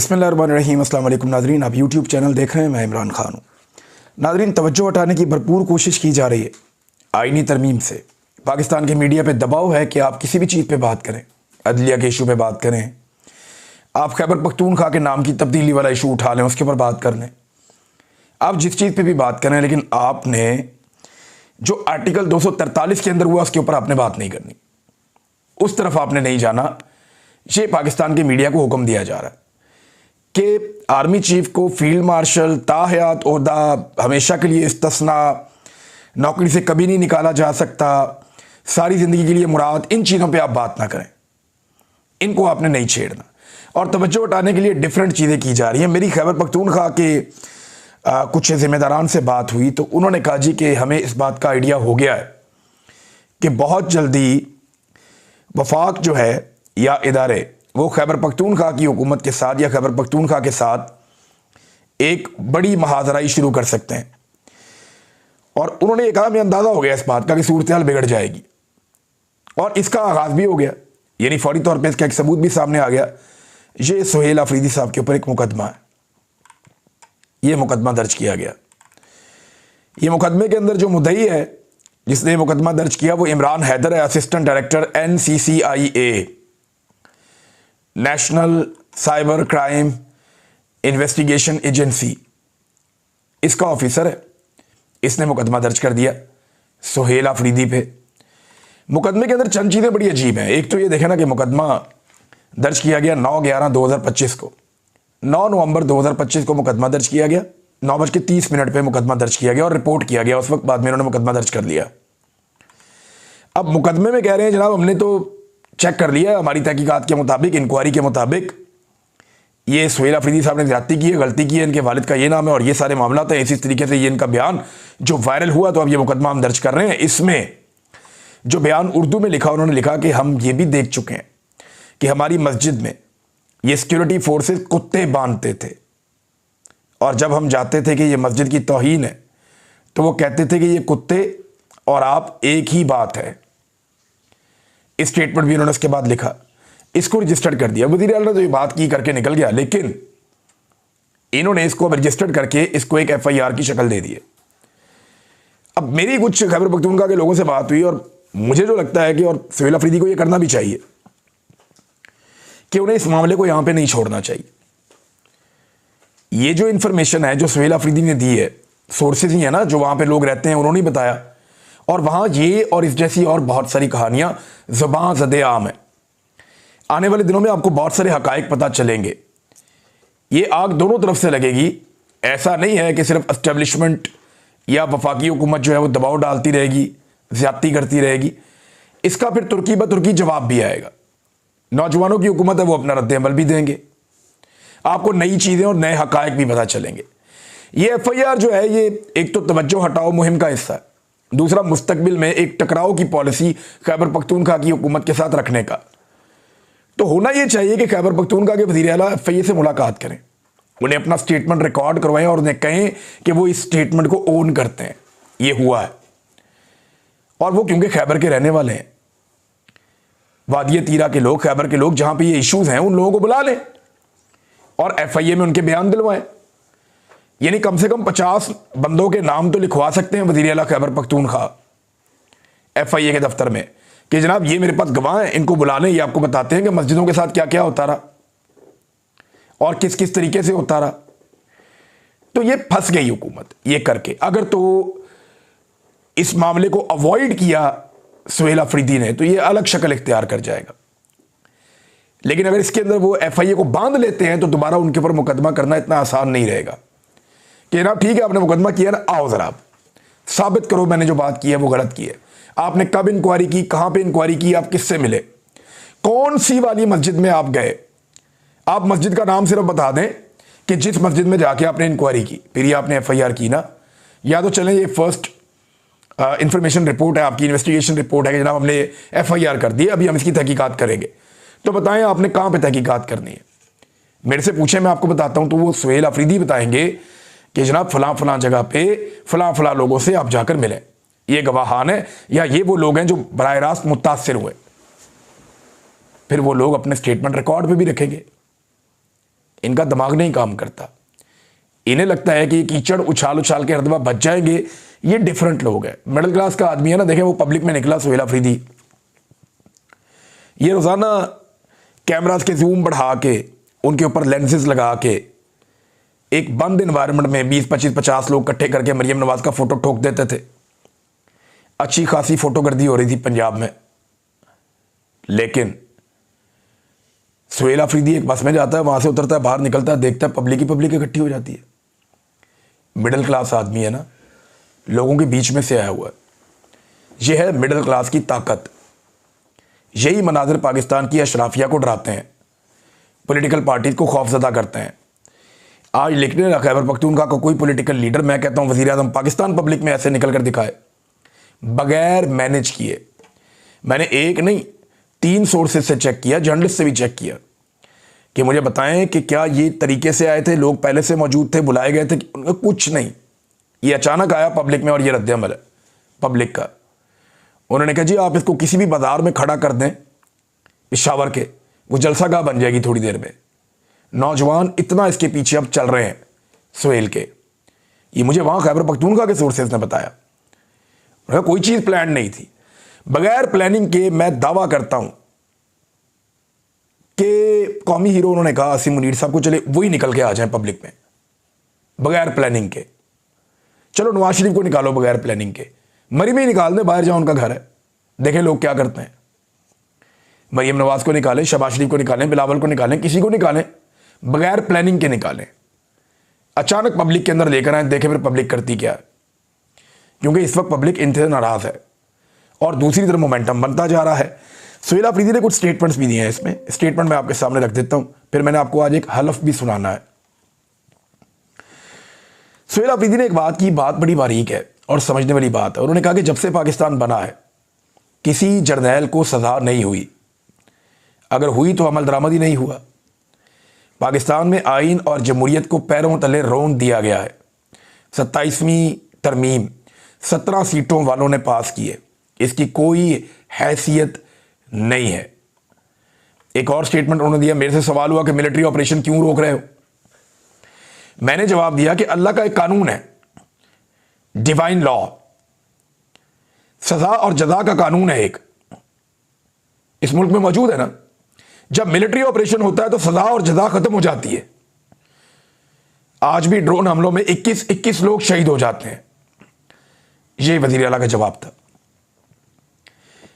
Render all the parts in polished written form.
बिस्मिल्लाहिर्रहमानिर्रहीम। अस्सलाम वालेकुम नाज़रीन, आप यूट्यूब चैनल देख रहे हैं, मैं इमरान खान हूँ। नाज़रीन, तवज्जो हटाने की भरपूर कोशिश की जा रही है आईनी तरमीम से। पाकिस्तान के मीडिया पे दबाव है कि आप किसी भी चीज़ पे बात करें, अदलिया के इशू पे बात करें, आप खैबर पख्तूनख्वा के नाम की तब्दीली वाला इशू उठा लें, उसके ऊपर बात कर लें, आप जिस चीज़ पर भी बात करें, लेकिन आपने जो आर्टिकल 243 के अंदर हुआ उसके ऊपर आपने बात नहीं करनी, उस तरफ आपने नहीं जाना। ये पाकिस्तान के मीडिया को हुक्म दिया जा रहा है कि आर्मी चीफ को फील्ड मार्शल ताहयात ओहदा हमेशा के लिए इस्तिस्ना, नौकरी से कभी नहीं निकाला जा सकता, सारी ज़िंदगी के लिए मुराद, इन चीज़ों पे आप बात ना करें, इनको आपने नहीं छेड़ना। और तवज्जो हटाने के लिए डिफरेंट चीज़ें की जा रही हैं। मेरी खैबर पख्तूनख्वा के कुछ ज़िम्मेदारान से बात हुई तो उन्होंने कहा जी कि हमें इस बात का आइडिया हो गया है कि बहुत जल्दी वफाक जो है या इदारे वो खैबर पख्तूनख्वा की हुकूमत के साथ या खैबर पख्तूनख्वा के साथ एक बड़ी महाजराई शुरू कर सकते हैं। और उन्होंने कहा हमें अंदाज़ा हो गया इस बात का कि सूरत हाल बिगड़ जाएगी, और इसका आगाज़ भी हो गया, यानी फौरी तौर पर इसका एक सबूत भी सामने आ गया। ये सुहेल अफरीदी साहब के ऊपर एक मुकदमा है, ये मुकदमा दर्ज किया गया। ये मुकदमे के अंदर जो मुद्दई है जिसने मुकदमा दर्ज किया वो इमरान हैदर है, assistant director NCCIA, national cyber crime investigation agency, इसका ऑफिसर है। इसने मुकदमा दर्ज कर दिया सुहेल अफरीदी पे। मुकदमे के अंदर चंद चीज़ें बड़ी अजीब हैं। एक तो ये देखें ना कि मुकदमा दर्ज किया गया 9/11/2025 को, 9 नवंबर 2025 को मुकदमा दर्ज किया गया, 9:30 पे मुकदमा दर्ज किया गया और रिपोर्ट किया गया। उस वक्त बाद में उन्होंने मुकदमा दर्ज कर लिया। अब मुकदमे में कह रहे हैं जनाब हमने तो चेक कर लिया, हमारी तहकीकात के मुताबिक, इंक्वायरी के मुताबिक ये सुहेल अफरीदी साहब ने ज़्यादती की है, गलती की है, इनके वालिद का ये नाम है और ये सारे मामला हैं। इसी तरीके से ये इनका बयान जो वायरल हुआ तो अब ये मुकदमा हम दर्ज कर रहे हैं। इसमें जो बयान उर्दू में लिखा, उन्होंने लिखा कि हम ये भी देख चुके हैं कि हमारी मस्जिद में ये सिक्योरिटी फोर्सेस कुत्ते बांधते थे, और जब हम जाते थे कि ये मस्जिद की तौहीन है तो वो कहते थे कि ये कुत्ते और आप एक ही बात है। इस स्टेटमेंट भी उन्होंने उसके बाद लिखा, इसको रजिस्टर्ड कर दिया। वज़ीर आला ने तो ये बात की करके निकल गया, लेकिन इन्होंने इसको रजिस्टर्ड करके इसको एक FIR की शक्ल दे दी है। अब मेरी कुछ खैबर पख्तूनख्वा के लोगों से बात हुई और मुझे जो लगता है कि और सुहेल अफरीदी को ये करना भी चाहिए कि उन्हें इस मामले को यहां पे नहीं छोड़ना चाहिए। ये जो इंफॉर्मेशन है जो सुहेल अफरीदी ने दी है, सोर्सेज ही है ना जो वहां पे लोग रहते हैं, उन्होंने बताया, और वहां ये और इस जैसी और बहुत सारी कहानियां ज़बां ज़दे आम है। आने वाले दिनों में आपको बहुत सारे हकायक पता चलेंगे। ये आग दोनों तरफ से लगेगी। ऐसा नहीं है कि सिर्फ एस्टेब्लिशमेंट या वफाकी हुकूमत जो है वो दबाव डालती रहेगी, ज्यादती करती रहेगी। इसका फिर तुर्की ब तुर्की जवाब भी आएगा। नौजवानों की हुकूमत है, वो अपना रद्द-ए-अमल भी देंगे, आपको नई चीज़ें और नए हकायक भी पता चलेंगे। ये FIR जो है ये एक तो तवज्जो हटाओ मुहिम का हिस्सा है, दूसरा मुस्तकबिल में एक टकराव की पॉलिसी खैबर पख्तूनख्वा की हुकूमत के साथ रखने का। तो होना ये चाहिए कि खैबर पख्तूनख्वा के वज़ीर आला FIA से मुलाकात करें, उन्हें अपना स्टेटमेंट रिकॉर्ड करवाएं और उन्हें कहें कि वो इस स्टेटमेंट को ओन करते हैं, ये हुआ है। और वो क्योंकि खैबर के रहने वाले हैं, वादिय तीरा के लोग, खैबर के लोग, जहां पे ये इश्यूज हैं उन लोगों को बुला लें और FIA में उनके बयान दिलवाएं। यानी कम से कम 50 बंदों के नाम तो लिखवा सकते हैं वज़ीर आला खैबर पख्तूनख्वा FIA के दफ्तर में कि जनाब ये मेरे पास गवाह हैं, इनको बुला लें, ये आपको बताते हैं कि मस्जिदों के साथ क्या क्या होता रहा और किस किस तरीके से होता रहा। तो ये फंस गई हुकूमत ये करके। अगर तो इस मामले को अवॉइड किया सुहेल अफरीदी ने तो ये अलग शक्ल इख्तियार कर जाएगा, लेकिन अगर इसके अंदर वो FIA को बांध लेते हैं तो दोबारा उनके ऊपर मुकदमा करना इतना आसान नहीं रहेगा कि जनाब ठीक है आपने मुकदमा किया ना, आओ जरा आप साबित करो मैंने जो बात की है वो गलत की है। आपने कब इंक्वायरी की, कहां पे इंक्वायरी की, आप किससे मिले, कौन सी वाली मस्जिद में आप गए, आप मस्जिद का नाम सिर्फ बता दें कि जिस मस्जिद में जाके आपने इंक्वायरी की, फिर ये आपने FIR की ना। या तो चलें ये फर्स्ट इंफॉर्मेशन रिपोर्ट है, आपकी इन्वेस्टिगेशन रिपोर्ट है कि जनाब हमने FIR कर दी, अभी हम इसकी तहकीकात करेंगे। तो बताएं आपने कहां पे तहकीकात करनी है, मेरे से पूछें, मैं आपको बताता हूं। तो वो सुहेल अफरीदी बताएंगे कि जनाब फलां फलां जगह पे फलां फलां लोगों से आप जाकर मिलें, ये गवाहान है या ये वो लोग हैं जो बराह रास्त मुतासिर हुए। फिर वो लोग अपने स्टेटमेंट रिकॉर्ड पे भी रखेंगे। इनका दिमाग नहीं काम करता। इन्हें लगता है कि कीचड़ उछाल उछाल के हर दफा बच जाएंगे। ये डिफरेंट लोग हैं, मिडिल क्लास का आदमी है ना। देखें वो पब्लिक में निकला सुहेल अफरीदी, ये रोजाना कैमरास के जूम बढ़ा के उनके ऊपर लेंसेज लगा के एक बंद इन्वायरमेंट में 20, 25, 50 लोग इकट्ठे करके मरियम नवाज का फोटो ठोक देते थे। अच्छी खासी फोटोगर्दी हो रही थी पंजाब में। लेकिन सुहेल अफरीदी एक बस में जाता है, वहां से उतरता है, बाहर निकलता है, देखता है पब्लिक ही पब्लिक इकट्ठी हो जाती है। मिडिल क्लास आदमी है ना, लोगों के बीच में से आया हुआ है। यह है मिडिल क्लास की ताकत। यही मनाजिर पाकिस्तान की अशराफिया को डराते हैं, पॉलिटिकल पार्टीज को खौफजदा करते हैं। आज लिखने लगा खैबर पख्तूनख्वा का कोई पॉलिटिकल लीडर, मैं कहता हूं वज़ीर आज़म पाकिस्तान पब्लिक में ऐसे निकल कर दिखाए बगैर मैनेज किए। मैंने एक नहीं 3 सोर्सेज से चेक किया, जर्नलिस्ट से भी चेक किया कि मुझे बताएं कि क्या ये तरीके से आए थे, लोग पहले से मौजूद थे, बुलाए गए थे? कुछ नहीं, ये अचानक आया पब्लिक में और ये रद्द-ए-अमल है पब्लिक का। उन्होंने कहा जी आप इसको किसी भी बाजार में खड़ा कर दें पेशावर के, वो जलसागाह बन जाएगी थोड़ी देर में। नौजवान इतना इसके पीछे अब चल रहे हैं सुहेल के। ये मुझे वहां खैबर पख्तूनख्वा के सोर्सेज ने बताया। कोई चीज प्लान नहीं थी। बगैर प्लानिंग के मैं दावा करता हूं कि कौमी हीरो उन्होंने कहा आसिम मुनीर साहब को, चले वही निकल के आ जाए पब्लिक में बगैर प्लानिंग के। चलो नवाज शरीफ को निकालो बगैर प्लानिंग के, मरीम ही निकाल दे, बाहर जाओ, उनका घर है, देखें लोग क्या करते हैं। मरीम नवाज को निकालें, शहबाज शरीफ को निकालें, बिलावल को निकालें, किसी को निकालें, बगैर प्लानिंग के निकालें। अचानक पब्लिक के अंदर लेकर आए, देखें फिर पब्लिक करती क्या है। क्योंकि इस वक्त पब्लिक इनसे नाराज है और दूसरी तरफ मोमेंटम बनता जा रहा है। सुहेल अफरीदी ने कुछ स्टेटमेंट्स भी दिए हैं, इसमें स्टेटमेंट मैं आपके सामने रख देता हूं, फिर मैंने आपको आज एक हलफ भी सुनाना है। सुहेल अफरीदी ने एक बात की, बात बड़ी बारीक है और समझने वाली बात है। उन्होंने कहा कि जब से पाकिस्तान बना है किसी जर्नैल को सजा नहीं हुई, अगर हुई तो अमल दरामद ही नहीं हुआ। पाकिस्तान में आइन और जमहूरियत को पैरों तले रौंद दिया गया है। 27वीं तरमीम 17 सीटों वालों ने पास की है, इसकी कोई हैसियत नहीं है। एक और स्टेटमेंट उन्होंने दिया, मेरे से सवाल हुआ कि मिलिट्री ऑपरेशन क्यों रोक रहे हो। मैंने जवाब दिया कि अल्लाह का एक कानून है, डिवाइन लॉ, सजा और जजा का कानून है एक, इस मुल्क में मौजूद है ना। जब मिलिट्री ऑपरेशन होता है तो सजा और जजा खत्म हो जाती है। आज भी ड्रोन हमलों में 21 लोग शहीद हो जाते हैं। यह वजीर आला का जवाब था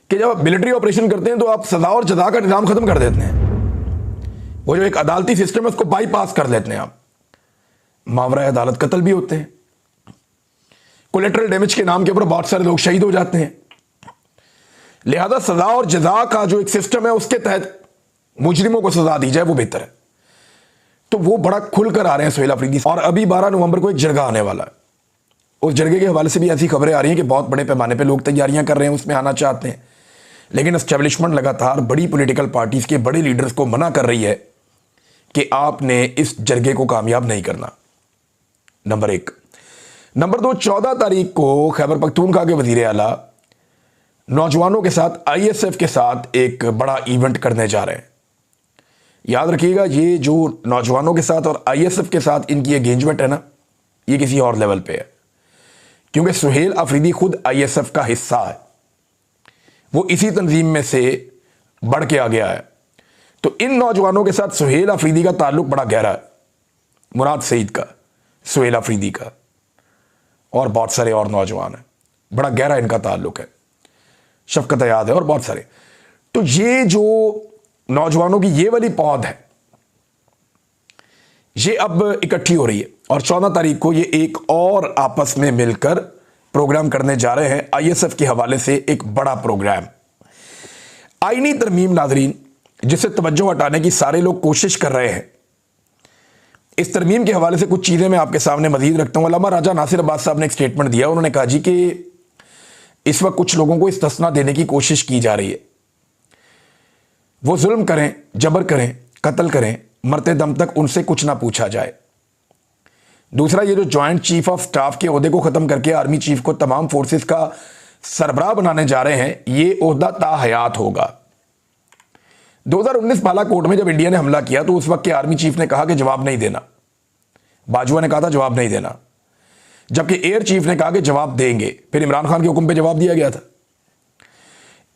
कि जब आप मिलिट्री ऑपरेशन करते हैं तो आप सजा और जजा का निजाम खत्म कर देते हैं। वो जो एक अदालती सिस्टम है उसको बाईपास कर लेते हैं आप। मावरा अदालत कत्ल भी होते हैं, कोलेटरल डैमेज के नाम के ऊपर बहुत सारे लोग शहीद हो जाते हैं। लिहाजा सजा और जजा का जो एक सिस्टम है उसके तहत मुजरिमों को सजा दी जाए, वो बेहतर है। तो वो बड़ा खुलकर आ रहे हैं सुहेल अफरीदी। और अभी 12 नवंबर को एक जरगा आने वाला है, उस जरगे के हवाले से भी ऐसी खबरें आ रही हैं कि बहुत बड़े पैमाने पे लोग तैयारियां कर रहे हैं, उसमें आना चाहते हैं। लेकिन एस्टेब्लिशमेंट लगातार बड़ी पॉलिटिकल पार्टीज के बड़े लीडर्स को मना कर रही है कि आपने इस जरगे को कामयाब नहीं करना। नंबर 1। नंबर 2, 14 तारीख को खैबर पख्तूनख्वा के वजीर आला नौजवानों के साथ ISF के साथ एक बड़ा इवेंट करने जा रहे हैं। याद रखिएगा, ये जो नौजवानों के साथ और ISF के साथ इनकी एंगेजमेंट है ना, ये किसी और लेवल पे है। क्योंकि सुहेल अफरीदी खुद ISF का हिस्सा है, वो इसी तंजीम में से बढ़ के आ गया है। तो इन नौजवानों के साथ सुहेल अफरीदी का ताल्लुक बड़ा गहरा है, मुराद सईद का, सुहेल अफरीदी का और बहुत सारे और नौजवान हैं, बड़ा गहरा इनका ताल्लुक है, शफकत याद है और बहुत सारे। तो ये जो नौजवानों की ये वाली पौध है, ये अब इकट्ठी हो रही है और 14 तारीख को ये एक और आपस में मिलकर प्रोग्राम करने जा रहे हैं ISF के हवाले से, एक बड़ा प्रोग्राम। आईनी तरमीम नाजरीन, जिससे तवज्जो हटाने की सारे लोग कोशिश कर रहे हैं। इस तरमीम के हवाले से कुछ चीजें मैं आपके सामने मजीद रखता हूं। अल्लामा राजा नासिर अब्बास साहब ने एक स्टेटमेंट दिया, उन्होंने कहा जी कि इस वक्त कुछ लोगों को इस्तिस्ना देने की कोशिश की जा रही है, वो जुल्म करें, जबर करें, कत्ल करें, मरते दम तक उनसे कुछ ना पूछा जाए। दूसरा, ये जो ज्वाइंट चीफ ऑफ स्टाफ के ओहदे को खत्म करके आर्मी चीफ को तमाम फोर्सेस का सरबराह बनाने जा रहे हैं, ये ओहदा ताहयात होगा। 2019 बालाकोट में जब इंडिया ने हमला किया तो उस वक्त के आर्मी चीफ ने कहा कि जवाब नहीं देना, बाजवा ने कहा था जवाब नहीं देना, जबकि एयर चीफ ने कहा कि जवाब देंगे। फिर इमरान खान के हुक्म पे जवाब दिया गया था।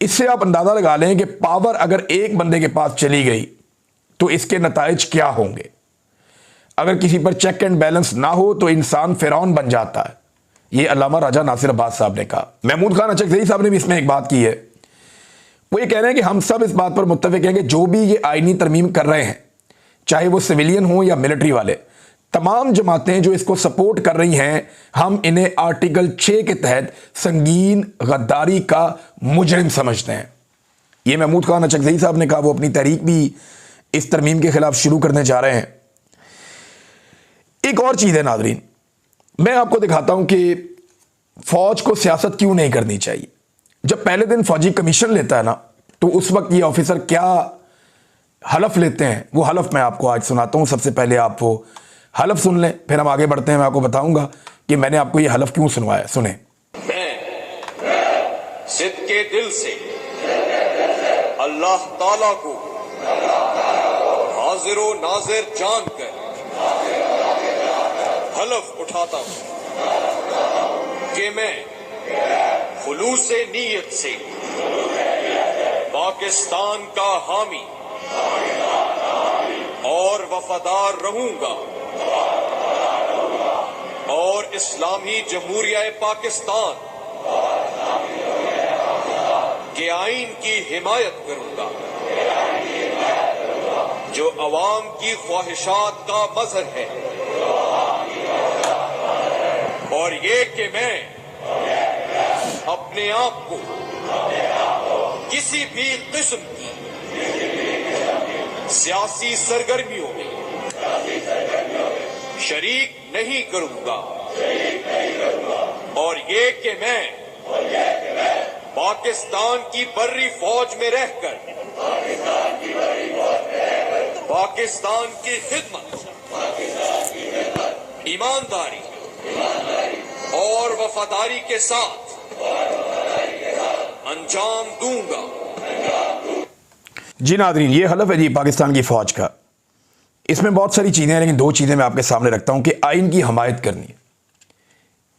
इससे आप अंदाजा लगा लें कि पावर अगर एक बंदे के पास चली गई तो इसके नताइज क्या होंगे। अगर किसी पर चेक एंड बैलेंस ना हो तो इंसान फिरौन बन जाता है। यह अल्लामा राजा नासिर अब्बास साहब ने कहा। महमूद खान अचकज़ई साहब ने भी इसमें एक बात की है। वो ये कह रहे हैं कि हम सब इस बात पर मुत्तफिक हैं कि जो भी ये आईनी तरमीम कर रहे हैं, चाहे वो सिविलियन हो या मिलिट्री वाले, तमाम जमातें जो इसको सपोर्ट कर रही हैं, हम इन्हें आर्टिकल 6 के तहत संगीन गद्दारी का मुजरिम समझते हैं। ये महमूद खान अचकज़ई साहब ने कहा। वो अपनी तहरीक भी इस तरमीम के खिलाफ शुरू करने जा रहे हैं। एक और चीज़ है नाज़रीन, मैं आपको दिखाता हूं कि फौज को सियासत क्यों नहीं करनी चाहिए। जब पहले दिन फौजी कमीशन लेता है ना, तो उस वक्त ये ऑफिसर क्या हलफ लेते हैं, वो हलफ मैं आपको आज सुनाता हूं। सबसे पहले आप वो हलफ सुन लें, फिर हम आगे बढ़ते हैं। मैं आपको बताऊंगा कि मैंने आपको ये हलफ क्यों सुनवाया। सुने। मैं सिद्के दिल से अल्लाह ताला को हाजिर व नाजिर जानकर हलफ उठाता हूं कि मैं खुलूसे नीयत से पाकिस्तान का हामी और वफादार रहूंगा और इस्लामी जमहूरिया पाकिस्तान के आइन की हिमायत करूंगा, जो अवाम की ख्वाहिशात का मजहर है, और ये कि मैं अपने आप को किसी भी किस्म की सियासी सरगर्मियों में शरीक नहीं करूंगा, और ये कि मैं पाकिस्तान की बर्री फौज में रहकर पाकिस्तान की खिदमत, ईमानदारी और वफादारी के साथ अंजाम दूंगा। जी नाज़रीन, ये हलफ है जी पाकिस्तान की फौज का। इसमें बहुत सारी चीज़ें हैं, लेकिन दो चीज़ें मैं आपके सामने रखता हूं कि आइन की हमायत करनी है।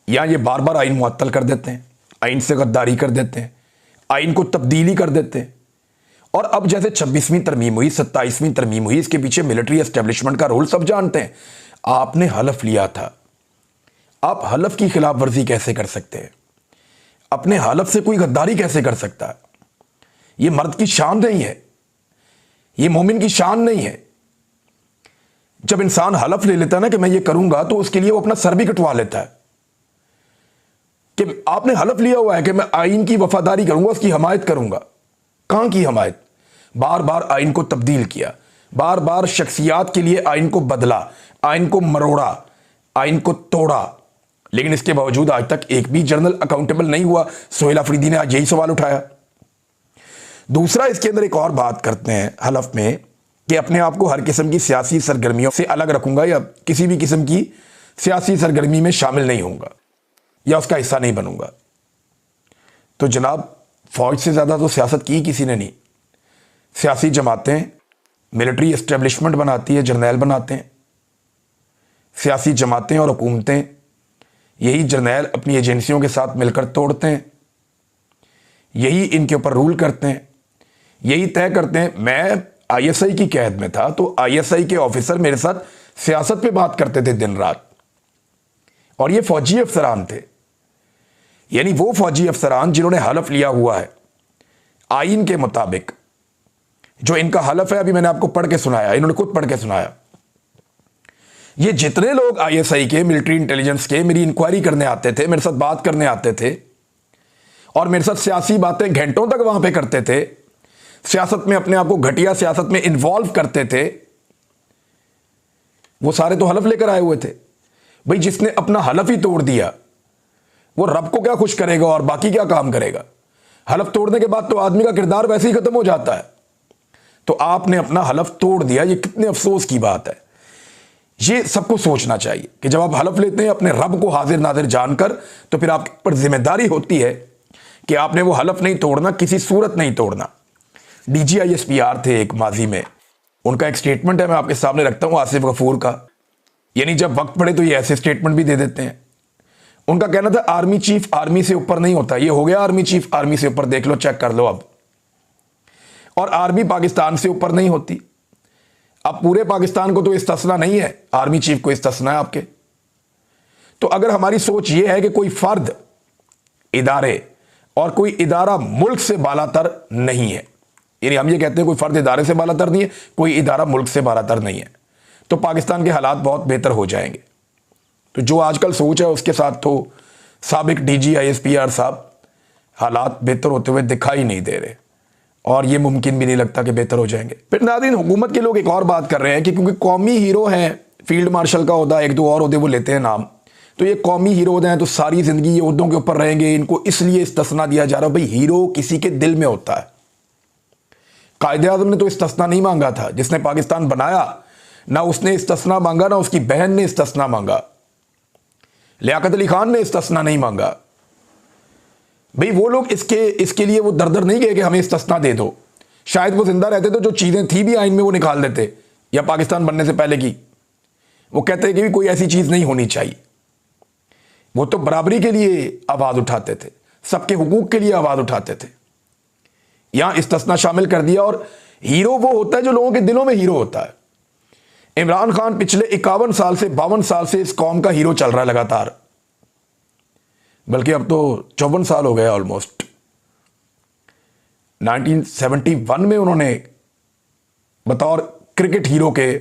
या ये बार बार आइन मुअत्तल कर देते हैं, आइन से गद्दारी कर देते हैं, आइन को तब्दीली कर देते हैं। और अब जैसे 26वीं तरमीम हुई, 27वीं तरमीम हुई, इसके पीछे मिलिट्री एस्टेब्लिशमेंट का रोल सब जानते हैं। आपने हलफ लिया था, आप हलफ की खिलाफ वर्जी कैसे कर सकते हैं? अपने हलफ से कोई गद्दारी कैसे कर सकता है? यह मर्द की शान नहीं है, यह मोमिन की शान नहीं है। जब इंसान हलफ ले लेता है ना कि मैं ये करूंगा, तो उसके लिए वो अपना सर भी कटवा लेता है कि आपने हलफ लिया हुआ है कि मैं आइन की वफादारी करूंगा, उसकी हमायत करूंगा। कहां की हमायत? बार बार आइन को तब्दील किया, बार बार शख्सियात के लिए आइन को बदला, आइन को मरोड़ा, आइन को तोड़ा, लेकिन इसके बावजूद आज तक एक भी जर्नल अकाउंटेबल नहीं हुआ। सोहेल अफरीदी ने आज यही सवाल उठाया। दूसरा, इसके अंदर एक और बात करते हैं हलफ में कि अपने आप को हर किस्म की सियासी सरगर्मियों से अलग रखूंगा, या किसी भी किस्म की सियासी सरगर्मी में शामिल नहीं होऊंगा या उसका हिस्सा नहीं बनूंगा। तो जनाब, फौज से ज़्यादा तो सियासत की किसी ने नहीं। सियासी जमातें मिलिट्री एस्टेब्लिशमेंट बनाती है, जर्नैल बनाते हैं। सियासी जमातें और हुकूमतें यही जर्नैल अपनी एजेंसियों के साथ मिलकर तोड़ते हैं, यही इनके ऊपर रूल करते हैं, यही तय करते हैं। मैं आईएसआई की कैद में था तो आईएसआई के ऑफिसर मेरे साथ सियासत पे बात करते थे दिन रात, और ये फौजी अफसरान थे। यानी वो फौजी अफसरान जिन्होंने हलफ लिया हुआ है आइन के मुताबिक। जो इनका हलफ है अभी मैंने आपको पढ़ के सुनाया, इन्होंने खुद पढ़ के सुनाया। ये जितने लोग आईएसआई के, मिलिट्री इंटेलिजेंस के मेरी इंक्वायरी करने आते थे, मेरे साथ बात करने आते थे और मेरे साथ सियासी बातें घंटों तक वहां पे करते थे, सियासत में अपने आप को घटिया सियासत में इन्वॉल्व करते थे, वो सारे तो हलफ लेकर आए हुए थे। भाई, जिसने अपना हलफ ही तोड़ दिया वो रब को क्या खुश करेगा और बाकी क्या काम करेगा? हलफ तोड़ने के बाद तो आदमी का किरदार वैसे ही खत्म हो जाता है। तो आपने अपना हलफ तोड़ दिया, ये कितने अफसोस की बात है। ये सबको सोचना चाहिए कि जब आप हलफ लेते हैं अपने रब को हाजिर नाजिर जानकर, तो फिर आपके ऊपर जिम्मेदारी होती है कि आपने वो हलफ नहीं तोड़ना, किसी सूरत नहीं तोड़ना। DGISPR थे एक माजी में, उनका एक स्टेटमेंट है, मैं आपके सामने रखता हूं, आसिफ गफूर का। यानी जब वक्त पड़े तो ये ऐसे स्टेटमेंट भी दे देते हैं। उनका कहना था आर्मी चीफ आर्मी से ऊपर नहीं होता। ये हो गया आर्मी चीफ आर्मी से ऊपर, देख लो, चेक कर लो अब। और आर्मी पाकिस्तान से ऊपर नहीं होती। अब पूरे पाकिस्तान को तो इस्तिस्ना नहीं है, आर्मी चीफ को इस्तिस्ना है आपके। तो अगर हमारी सोच ये है कि कोई फर्द, इदारे और कोई इदारा मुल्क से बालातर नहीं है, यानी हम ये कहते हैं कोई फर्द इदारे से बालातर नहीं है, कोई इदारा मुल्क से बालातर नहीं है, तो पाकिस्तान के हालात बहुत बेहतर हो जाएंगे। तो जो आजकल सोच है उसके साथ तो साबिक DGISPR साहब हालात बेहतर होते हुए दिखाई नहीं दे रहे, और ये मुमकिन भी नहीं लगता कि बेहतर हो जाएंगे। फिर नाज़रीन, हुकूमत के लोग एक और बात कर रहे हैं कि क्योंकि कौमी हीरो हैं, फील्ड मार्शल का ओहदा, एक दो और ओहदे वो लेते हैं नाम, तो ये कौमी हीरो हैं तो सारी जिंदगी ये ओहदों के ऊपर रहेंगे, इनको इसलिए इस्तिस्ना दिया जा रहा है। भाई, हीरो किसी के दिल में होता है। कायदे आज़म ने तो इस्तिस्ना नहीं मांगा था, जिसने पाकिस्तान बनाया, ना उसने इस्तिस्ना मांगा, ना उसकी बहन ने इस्तिस्ना मांगा, लियाकत अली खान ने इस्तिस्ना नहीं मांगा। भाई, वो लोग इसके लिए वो दर नहीं गए कि हमें इस्तिस्ना दे दो। शायद वो जिंदा रहते तो जो चीज़ें थी भी आइन में वो निकाल देते, या पाकिस्तान बनने से पहले की वो कहते हैं कि भी कोई ऐसी चीज़ नहीं होनी चाहिए। वो तो बराबरी के लिए आवाज़ उठाते थे, सबके हुकूक के लिए आवाज़ उठाते थे। यहां इस्तिस्ना शामिल कर दिया, और हीरो वो होता है जो लोगों के दिलों में हीरो होता है। इमरान खान पिछले 51 साल से 52 साल से इस कौम का हीरो चल रहा है लगातार, बल्कि अब तो 54 साल हो गए ऑलमोस्ट। 1971 में उन्होंने बतौर क्रिकेट हीरो के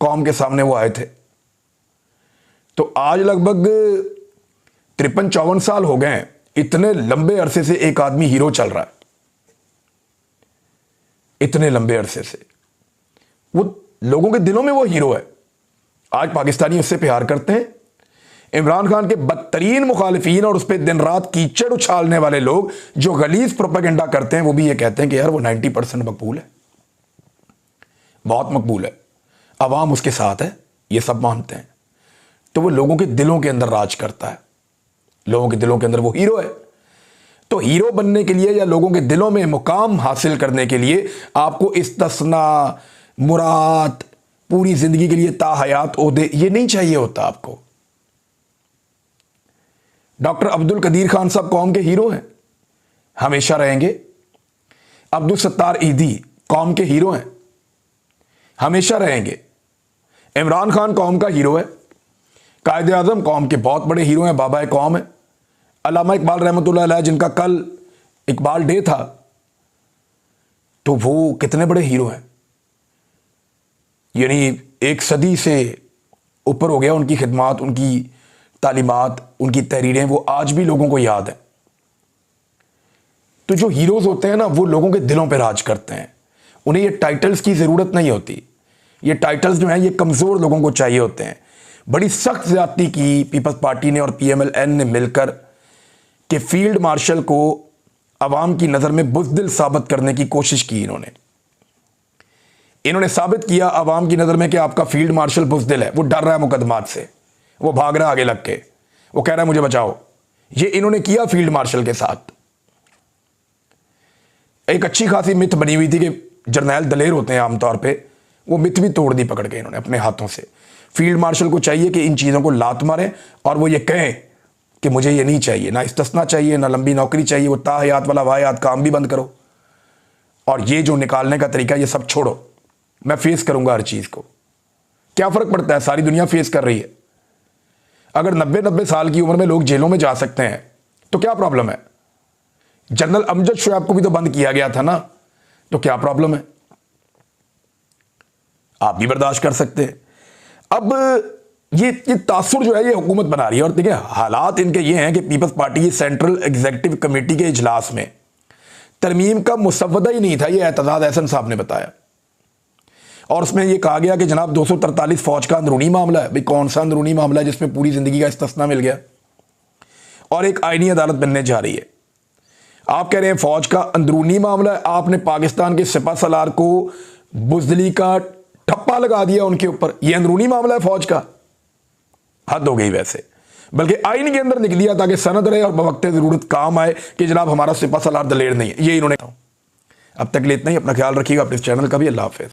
कौम के सामने वो आए थे। तो आज लगभग 53-54 साल हो गए हैं, इतने लंबे अरसे से एक आदमी हीरो चल रहा है, इतने लंबे अरसे से वो लोगों के दिलों में वो हीरो है। आज पाकिस्तानी उससे प्यार करते हैं। इमरान खान के बदतरीन मुखालिफिन और उस पर दिन रात कीचड़ उछालने वाले लोग जो गलीज प्रोपेगेंडा करते हैं, वो भी ये कहते हैं कि यार वो 90% मकबूल है, बहुत मकबूल है, अवाम उसके साथ है, ये सब मानते हैं। तो वो लोगों के दिलों के अंदर राज करता है, लोगों के दिलों के अंदर वो हीरो है। तो हीरो बनने के लिए या लोगों के दिलों में मुकाम हासिल करने के लिए आपको इस्तिस्ना, मुराद, पूरी जिंदगी के लिए ताहयात ओहदे, ये नहीं चाहिए होता आपको। डॉक्टर अब्दुल कदीर खान साहब कौम के हीरो हैं, हमेशा रहेंगे। अब्दुल सत्तार ईदी कौम के हीरो हैं, हमेशा रहेंगे। इमरान खान कौम का हीरो है। कायदे आज़म कौम के बहुत बड़े हीरो हैं, बाबा कौम है। अल्लामा इकबाल रहमतुल्लाह अलैह, जिनका कल इकबाल डे था, तो वो कितने बड़े हीरो हैं। यानी एक सदी से ऊपर हो गया उनकी खिदमात, उनकी तालीमात, उनकी तहरीरें, वो आज भी लोगों को याद है। तो जो हीरोज होते हैं ना, वो लोगों के दिलों पे राज करते हैं। उन्हें ये टाइटल्स की ज़रूरत नहीं होती। ये टाइटल्स जो हैं ये कमज़ोर लोगों को चाहिए होते हैं। बड़ी सख्त ज़्यादती की पीपल्स पार्टी ने और PMLN ने मिलकर कि फील्ड मार्शल को अवाम की नज़र में बुज़दिल साबित करने की कोशिश की। इन्होंने साबित किया अवाम की नज़र में कि आपका फील्ड मार्शल बुज़दिल है, वो डर रहा है मुकदमात से, वो भाग रहा है आगे लग के, वो कह रहा है मुझे बचाओ। ये इन्होंने किया फील्ड मार्शल के साथ। एक अच्छी खासी मिथ बनी हुई थी कि जर्नैल दलेर होते हैं आमतौर पे, वो मिथ भी तोड़ दी पकड़ के इन्होंने अपने हाथों से। फील्ड मार्शल को चाहिए कि इन चीज़ों को लात मारें और वो ये कहें कि मुझे ये नहीं चाहिए, ना इस्तिस्ना चाहिए, ना लंबी नौकरी चाहिए, वो ताहयात वाला वाहयात काम भी बंद करो, और ये जो निकालने का तरीका ये सब छोड़ो, मैं फेस करूंगा हर चीज़ को। क्या फ़र्क पड़ता है, सारी दुनिया फेस कर रही है। अगर 90-90 साल की उम्र में लोग जेलों में जा सकते हैं तो क्या प्रॉब्लम है। जनरल अमजद शोएब को भी तो बंद किया गया था ना, तो क्या प्रॉब्लम है, आप भी बर्दाश्त कर सकते हैं। अब ये तासुर जो है ये हुकूमत बना रही है। और देखिए हालात इनके ये हैं कि पीपल्स पार्टी की सेंट्रल एग्जीक्यूटिव कमेटी के इजलास में तरमीम का मुसव्वदा ही नहीं था, ये एतजाज एहसन साहब ने बताया, और उसमें यह कहा गया कि जनाब 243 फौज का अंदरूनी मामला है। भाई कौन सा अंदरूनी मामला है जिसमें पूरी जिंदगी का इस्तिस्ना मिल गया, और एक आईनी अदालत बनने जा रही है। आप कह रहे हैं फौज का अंदरूनी मामला है, आपने पाकिस्तान के सिपा सलार को बुज़दिली का ठप्पा लगा दिया उनके ऊपर, यह अंदरूनी मामला है फौज का। हद हो गई वैसे, बल्कि आईन के अंदर निकल दिया ताकि सनद रहे और बवक्त ज़रूरत काम आए कि जनाब हमारा सिपा सलार दलेर नहीं है, ये इन्होंने कहा। अब तक के लिए इतना ही, अपना ख्याल रखिएगा, अपने इस चैनल का भी। अल्लाह हाफिज़।